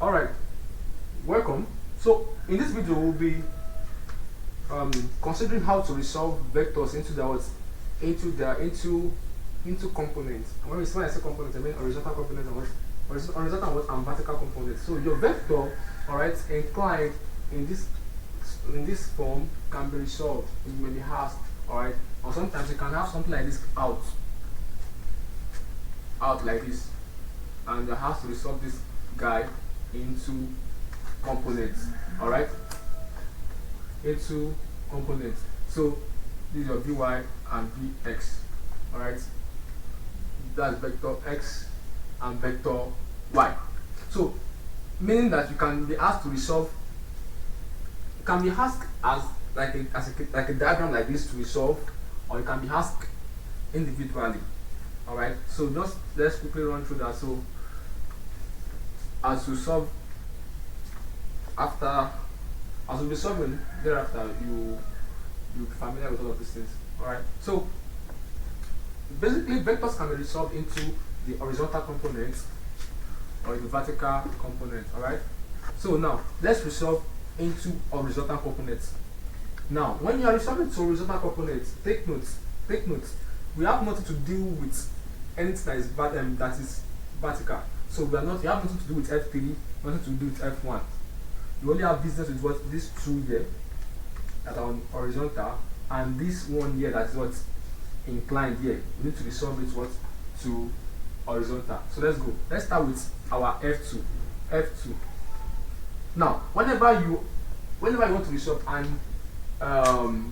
Alright, welcome. So in this video we'll be considering how to resolve vectors into into components. And when I say components, I mean horizontal components and horizontal and vertical components. So your vector, alright, inclined in this form can be resolved. It may be asked, alright, or sometimes you can have something like this out like this, and you have to resolve this guy into components, alright, into components. So this is your vy and vx, alright, that's vector x and vector y. So meaning that you can be asked to resolve, you can be asked as like a diagram like this to resolve, or you can be asked individually. Alright, so just let's quickly run through that. So as we solve, as we'll be solving thereafter, you'll be familiar with all of these things. Alright, so basically vectors can be resolved into the horizontal components or the vertical component. Alright, so now let's resolve into horizontal components. Now when you are resolving to horizontal components, take notes, we have nothing to do with anything that is vertical. So you have nothing to do with F3, nothing to do with F1. You only have business with what these two here that are on horizontal, and this one here that is what inclined here. We need to resolve it what to horizontal. So let's go. Let's start with our F2. Now whenever you want to resolve and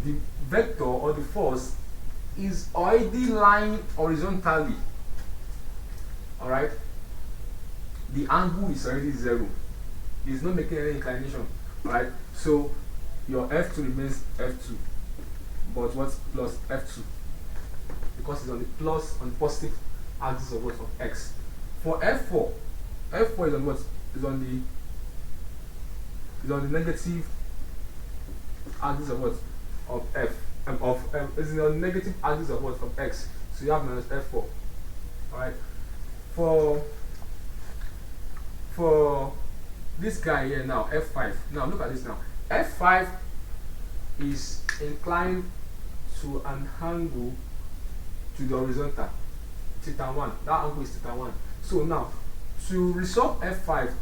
the vector or the force is already lying horizontally, alright, the angle is already 0. It's not making any inclination, alright. So your F2 remains F2, but what plus F2, because it's on the positive axis of what, of x. For F4 is on what, is on the negative axis of what, of f, is on the negative axis of what, of x. So you have minus F4. Alright, for this guy here now, F5. Now look at this now. F5 is inclined to an angle to the horizontal, θ1. That angle is θ1. So now to resolve F5,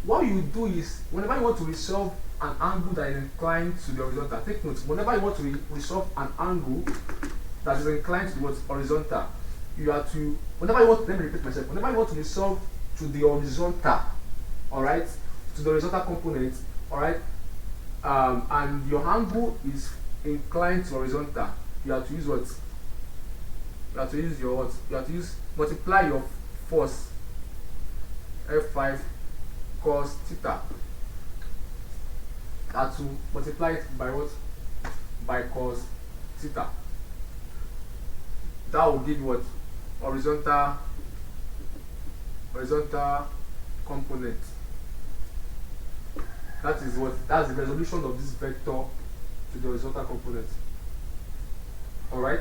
what you do is whenever you want to resolve an angle that is inclined to the horizontal, take note, whenever you want to resolve an angle that is inclined to the horizontal, you have to, whenever you want, let me repeat myself, whenever you want to resolve to the horizontal, alright, to the horizontal component, alright, and your angle is inclined to horizontal, you have to use what? You have to use your what? You have to multiply your force F5 cos theta. That to multiply it by what? By cos theta. That will give you what? Horizontal component. That is what? That's the resolution of this vector to the horizontal component. Alright?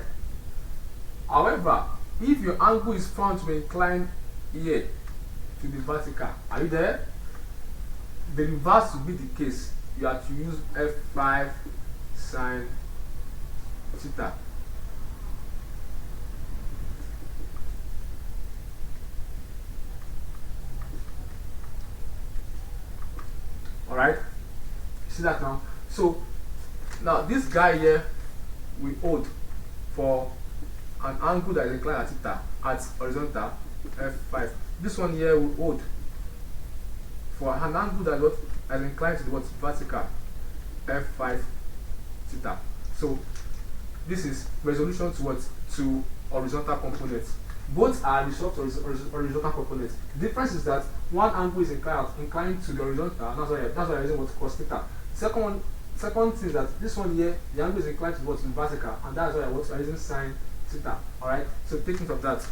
However, if your angle is found to be inclined here to the vertical, are you there? The reverse will be the case. You have to use F5 sine theta. Alright, see that now? So now this guy here we hold for an angle that is inclined at theta at horizontal, F5. This one here we hold for an angle that is inclined to the what, vertical, F5 theta. So this is resolution to what, to horizontal components. Both are resolved to horizontal components. The difference is that one angle is inclined to the horizontal, and that's why I'm using what, cos theta. Second thing is that this one here, the angle is inclined to what, to vertical, and that's why I'm using sine theta. Alright, so take note of that.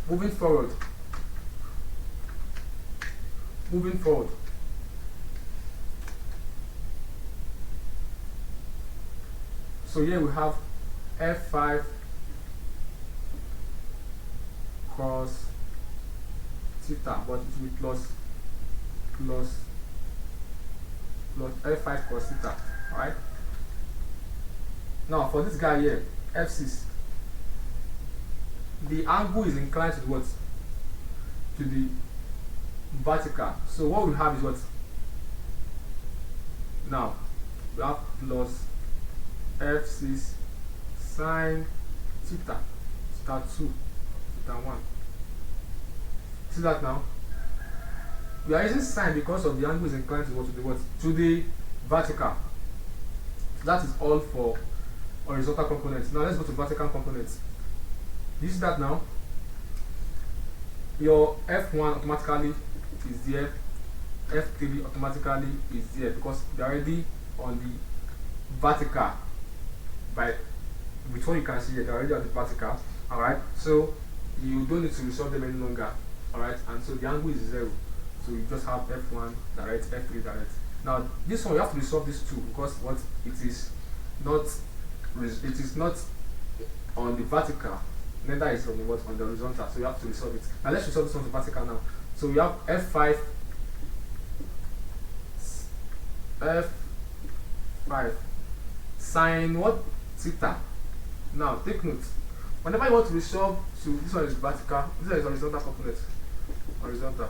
Moving forward. So here we have F5 cos theta, but it will be plus plus f5 cos theta. Alright. Now for this guy here, f6, the angle is inclined to what? To the vertical. So what we have is what? Now we have plus f6 sine theta, theta 2, theta 1. See that now? We are using sine because of the angle is inclined to what? To the what? To the vertical. So that is all for horizontal components. Now let's go to vertical components. You see that now? Your f1 automatically is there, f3 automatically is there because they're already on the vertical. By with what you can see here, they're already on the vertical. Alright, so you don't need to resolve them any longer. Alright, and so the angle is 0. So you just have f1 direct, f3 direct. Now this one you have to resolve this too because what it is not on the vertical, neither is on the what, on the horizontal. So you have to resolve it. Now let's resolve this one to vertical now. So we have f5 sine what? Theta. Now take note. Whenever you want to resolve to this one is vertical, this one is horizontal component. Horizontal.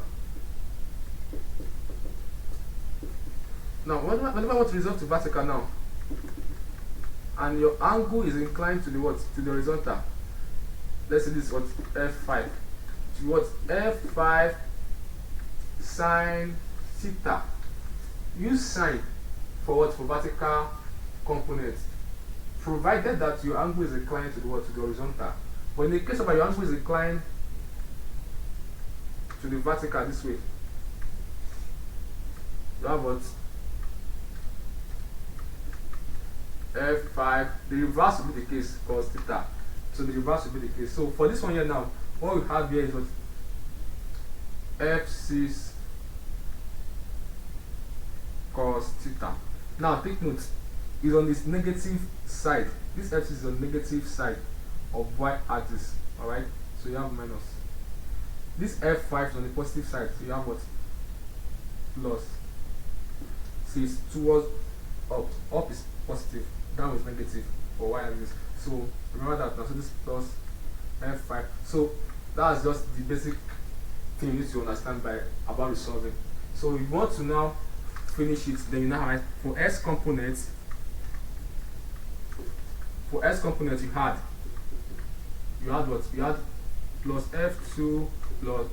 Now whenever I want to resolve to vertical now, and your angle is inclined to the what? To the horizontal. Let's say this is what? f5. To what? f5 sine theta. Use sine for what? For vertical component. Provided that your angle is inclined to the what? To the horizontal. But in the case of your angle is inclined to the vertical this way, you have what? f5. The reverse will be the case cos theta. So the reverse will be the case. So for this one here now, what we have here is what? f6 cos theta. Now take note, is on this negative side. This f6 is on the negative side of y-axis. Alright, so you have minus. This f5 is on the positive side, so you have what? Plus. So it's towards up. Up is positive, down is negative for y-axis. So remember that now. So this plus f5. So that's just the basic thing you need to understand about resolving. So if you want to now finish it, then you now write for s components. For s components you had what? You had plus f2 plus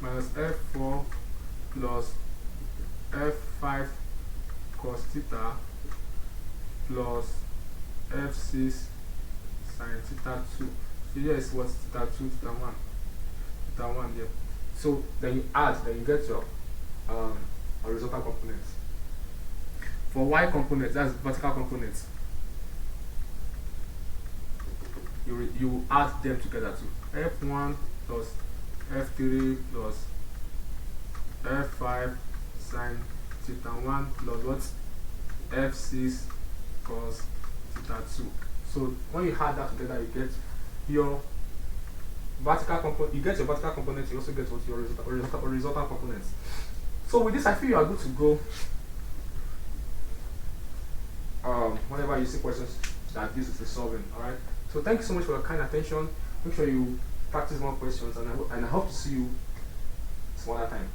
minus f4 plus f5 cos theta plus f6 sine theta 2. So here is what? Theta 2, theta 1. Theta 1 here. So then you add, then you get your horizontal components. For y components, that's vertical components. You add them together to f1 plus f3 plus f5 sine theta 1 plus what? f6 cos theta 2. So when you add that together, you get your vertical component. You get your vertical component. You also get what? Your horizontal components. So with this, I feel you are good to go. Whenever you see questions that this is resolving, all right. So thank you so much for your kind attention. Make sure you practice more questions, and I hope to see you some other time.